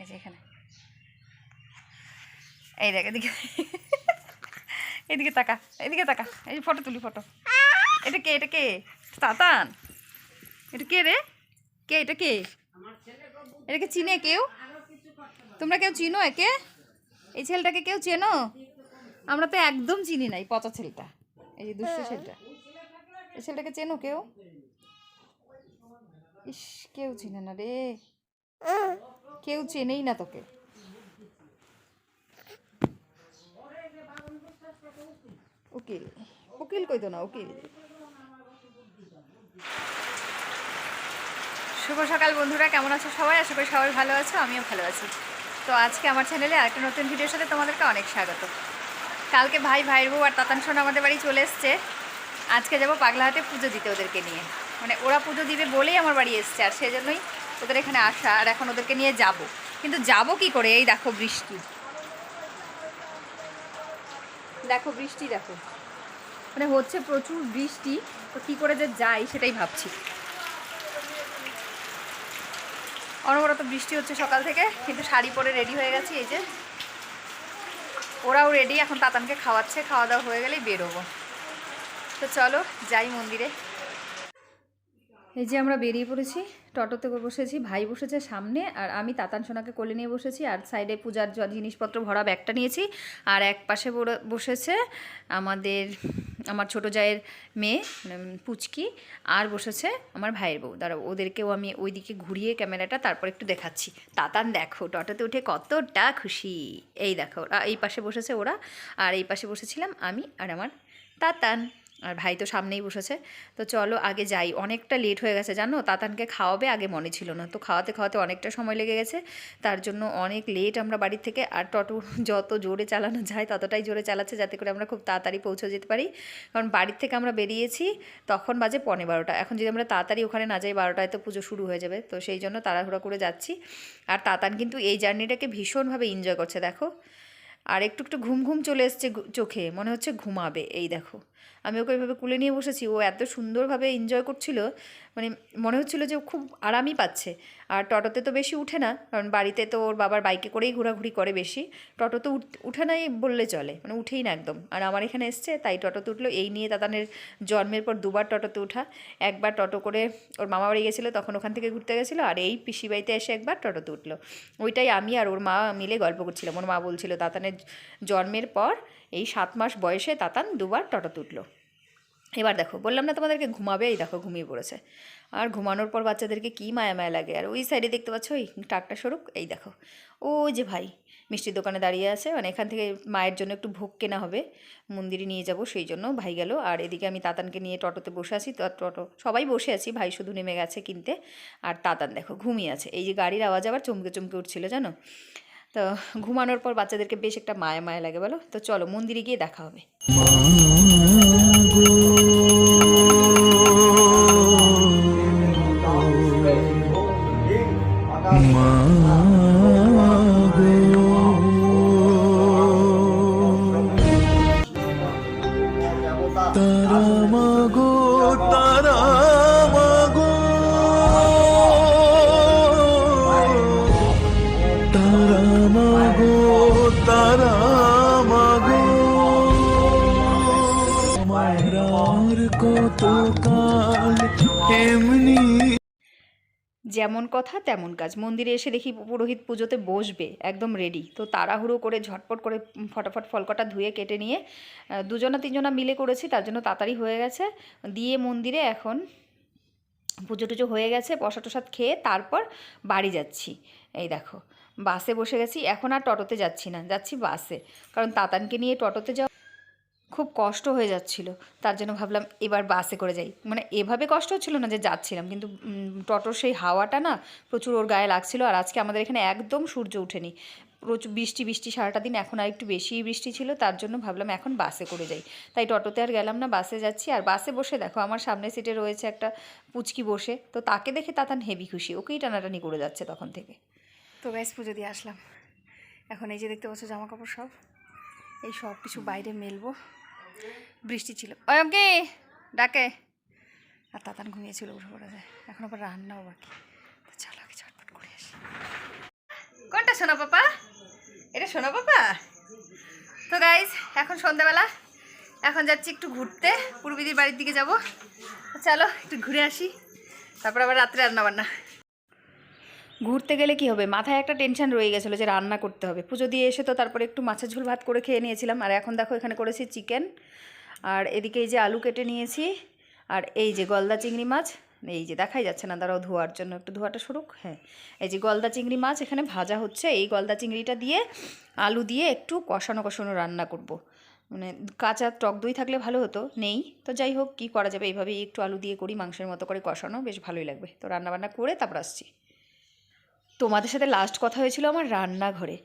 যে এখানে, এই দেখ এদিকে, এদিকে তাকা, এদিকে তাকা, এই ফটো তুলি ফটো। এটা কে? এটা কে? তাতান? এটা কে রে? কে এটা? কে এটাকে চিনে কেউ? তোমরা কেউ চিনো একে? এই ছেলেটাকে কেউ চেনো? আমরা তো একদম চিনি না এই পচা ছেলেটা, এই যে দুষ্ট ছেলেটা। এই ছেলেটাকে চেনো কেউ? ইস, কেউ চিনে না রে, কেউ চেনেই না তোকে। উকিল, উকিল কইতো না, উকিল। শুভ সকাল বন্ধুরা, কেমন আছো সবাই? আশা করি সবাই ভালো আছো, আমিও ভালো আছি। তো আজকে আমার চ্যানেলে আরেকটা নতুন ভিডিওর সাথে তোমাদেরকে অনেক স্বাগত। কালকে ভাইয়ের বউ আর তাতান সোনা আমাদের বাড়ি চলে এসছে। আজকে যাবো পাগলাহাটে পুজো দিতে ওদেরকে নিয়ে, মানে ওরা পুজো দিবে বলেই আমার বাড়ি এসছে, আর সেজন্যই ওদের এখানে আসা। আর এখন ওদেরকে নিয়ে যাব, কিন্তু যাব কি করে? এই দেখো বৃষ্টি, দেখো বৃষ্টি, দেখো মানে হচ্ছে প্রচুর বৃষ্টি। তো কী করে যে যাই সেটাই ভাবছি। অনবরত বৃষ্টি হচ্ছে সকাল থেকে, কিন্তু শাড়ি পরে রেডি হয়ে গেছি। এই যে ওরাও রেডি, এখন তাতানকে খাওয়াচ্ছে, খাওয়া দাওয়া হয়ে গেলেই বেরোবো। তো চলো যাই মন্দিরে। এই যে আমরা বেরিয়ে পড়েছি, টোটোতে বসেছি, ভাই বসেছে সামনে, আর আমি তাতান সোনাকে কোলে নিয়ে বসেছি, আর সাইডে পূজার জিনিসপত্র ভরা ব্যাগটা নিয়েছি। আর এক পাশে বসেছে আমার ছোটো জায়ের মেয়ে পুচকি, আর বসেছে আমার ভাইয়ের বউ। দাঁড়াও, ওদেরকেও আমি ওইদিকে ঘুরিয়ে ক্যামেরাটা তারপর একটু দেখাচ্ছি। তাতান দেখো টোটোতে উঠে কতটা খুশি। এই দেখো এই পাশে বসেছে ওরা, আর এই পাশে বসেছিলাম আমি আর আমার তাতান, আর ভাই তো সামনেই বসেছে। তো চলো আগে যাই, অনেকটা লেট হয়ে গেছে জানো। তাতানকে খাওয়াবে, আগে মনে ছিল না, তো খাওয়াতে খাওয়াতে অনেকটা সময় লেগে গেছে, তার জন্য অনেক লেট আমরা বাড়ির থেকে। আর টোটো যত জোরে চালানো যায় ততটাই জোরে চালাচ্ছে, যাতে করে আমরা খুব তাড়াতাড়ি পৌঁছে যেতে পারি। কারণ বাড়ির থেকে আমরা বেরিয়েছি তখন বাজে 11:15। এখন যদি আমরা তাড়াতাড়ি ওখানে না যাই 12টায় তো পুজো শুরু হয়ে যাবে, তো সেই জন্য তাড়াহুড়া করে যাচ্ছি। আর তাতান কিন্তু এই জার্নিটাকে ভীষণভাবে এনজয় করছে দেখো। আর একটু একটু ঘুম ঘুম চলে এসছে চোখে, মনে হচ্ছে ঘুমাবে। এই দেখো আমি ওকে ওইভাবে কুলে নিয়ে বসেছি, ও এত সুন্দরভাবে এনজয় করছিল, মানে মনে হচ্ছিলো যে ও খুব আরামই পাচ্ছে। আর টোটোতে তো বেশি উঠে না, কারণ বাড়িতে তো ওর বাবার বাইকে করেই ঘোরাঘুরি করে বেশি। টোটোতে উঠে নাই বললে চলে, মানে উঠেই না একদম। আর আমার এখানে এসছে তাই টোটোতে উঠলো। এই নিয়ে তাতানের জন্মের পর দুবার টোটোতে ওঠা। একবার টোটো করে ওর মামা বাড়ি গেছিলো, তখন ওখান থেকে ঘুরতে গেছিলো, আর এই পিসি বাড়িতে এসে একবার টোটোতে উঠলো। ওইটাই আমি আর ওর মা মিলে গল্প করছিলাম। ওর মা বলছিল তাতানের জন্মের পর এই 7 মাস বয়সে তাতান দুবার টোটোতে উঠলো। এবার দেখো, বললাম না তোমাদেরকে ঘুমাবে, এই দেখো ঘুমিয়ে পড়েছে। আর ঘুমানোর পর বাচ্চাদেরকে কী মায়া মায়া লাগে। আর ওই সাইডে দেখতে পাচ্ছ ওই টাকটা স্বরূপ, এই দেখো ওই যে ভাই মিষ্টির দোকানে দাঁড়িয়ে আছে, মানে এখান থেকে মায়ের জন্য একটু ভোগ কেনা হবে, মন্দিরে নিয়ে যাব, সেই জন্য ভাই গেল। আর এদিকে আমি তাতানকে নিয়ে টোটোতে বসে আছি, তো টোটো সবাই বসে আছি, ভাই শুধু নেমে গেছে কিনতে। আর তাতান দেখো ঘুমিয়ে আছে। এই যে গাড়ির আওয়াজ আবার চমকে চমকে উঠছিল জানো। তো ঘুমানোর পর বাচ্চাদেরকে বেশ একটা মায়া মায়া লাগে বলো। তো চলো মন্দিরে গিয়ে দেখা হবে। তারা মাগো, তারা মাগো, তারা মাগো, তারা মাগো, মারার কত কাল এমনি। যেমন কথা তেমন কাজ। মন্দিরে এসে দেখি পুরোহিত পুজোতে বসবে, একদম রেডি। তো তাড়াহুড়ো করে ঝটপট করে ফটাফট ফলকটা ধুয়ে কেটে নিয়ে দুজনা তিনজনা মিলে করেছি, তার জন্য তাড়াতাড়ি হয়ে গেছে। দিয়ে মন্দিরে এখন পুজো টুজো হয়ে গেছে, প্রসাদ টসাদ খেয়ে তারপর বাড়ি যাচ্ছি। এই দেখো বাসে বসে গেছি, এখন আর টোটোতে যাচ্ছি না, যাচ্ছি বাসে। কারণ তাতানকে নিয়ে টোটোতে যাওয়া খুব কষ্ট হয়ে যাচ্ছিল, তার জন্য ভাবলাম এবার বাসে করে যাই। মানে এভাবে কষ্ট হচ্ছিল না যে যাচ্ছিলাম, কিন্তু টোটোর সেই হাওয়াটা না প্রচুর ওর গায়ে লাগছিল। আর আজকে আমাদের এখানে একদম সূর্য ওঠেনি, প্রচুর বৃষ্টি বৃষ্টি সারাটা দিন, এখন আর একটু বেশিই বৃষ্টি ছিল, তার জন্য ভাবলাম এখন বাসে করে যাই। তাই টোটোতে আর গেলাম না, বাসে যাচ্ছি। আর বাসে বসে দেখো আমার সামনের সিটে রয়েছে একটা পুচকি বসে, তো তাকে দেখে তাতান হেভি খুশি, ওকেই টানাটানি করে যাচ্ছে তখন থেকে। তো গাইস পুজো দিয়ে আসলাম, এখন এই যে দেখতে পাচ্ছ জামা কাপড় সব এই সব কিছু বাইরে মেলবো। বৃষ্টি ছিল, ওকে ডাকে। আর তাতান ঘুমিয়েছিল, উঠে পড়া যায়। এখন আবার রান্নাও বাকি, তো চলো আগে ঝটপট করে আসি। কোনটা সোনা পাপা, এটা সোনা পাপা। তো গাইজ এখন সন্ধ্যাবেলা, এখন যাচ্ছি একটু ঘুরতে, পূর্বীদির বাড়ির দিকে যাব। চলো একটু ঘুরে আসি, তারপর আবার রাত্রে রান্নাবান্না। ঘুরতে গেলে কি হবে, মাথায় একটা টেনশন রয়ে গেছিলো যে রান্না করতে হবে। পুজো দিয়ে এসে তো তারপরে একটু মাছের ঝোল ভাত করে খেয়ে নিয়েছিলাম, আর এখন দেখো এখানে করেছি চিকেন, আর এদিকে এই যে আলু কেটে নিয়েছি, আর এই যে গলদা চিংড়ি মাছ, এই যে দেখাই যাচ্ছে না, দাঁড়াও ধোয়ার জন্য একটু ধোয়াটা শুরুক। হ্যাঁ, এই যে গলদা চিংড়ি মাছ এখানে ভাজা হচ্ছে। এই গলদা চিংড়িটা দিয়ে আলু দিয়ে একটু কষানো কষানো রান্না করব। মানে কাঁচা টক দই থাকলে ভালো হতো, নেই তো যাই হোক, কী করা যাবে, এইভাবেই একটু আলু দিয়ে করি, মাংসের মতো করে কষানো, বেশ ভালোই লাগবে। তো রান্নাবান্না করে তারপর আসছি। তোমাদের সাথে লাস্ট কথা হয়েছিল আমার রান্নাঘরে।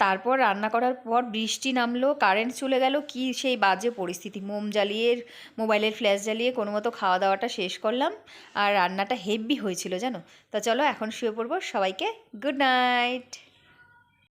তারপর রান্না করার পর বৃষ্টি নামলো, কারেন্ট চলে গেল, কি সেই বাজে পরিস্থিতি। মোম জ্বালিয়ে, মোবাইলের ফ্ল্যাশ জ্বালিয়ে কোনো মতো খাওয়া দাওয়াটা শেষ করলাম, আর রান্নাটা হেভি হয়েছিল জানো। তা চলো এখন শুয়ে পড়বো, সবাইকে গুড নাইট।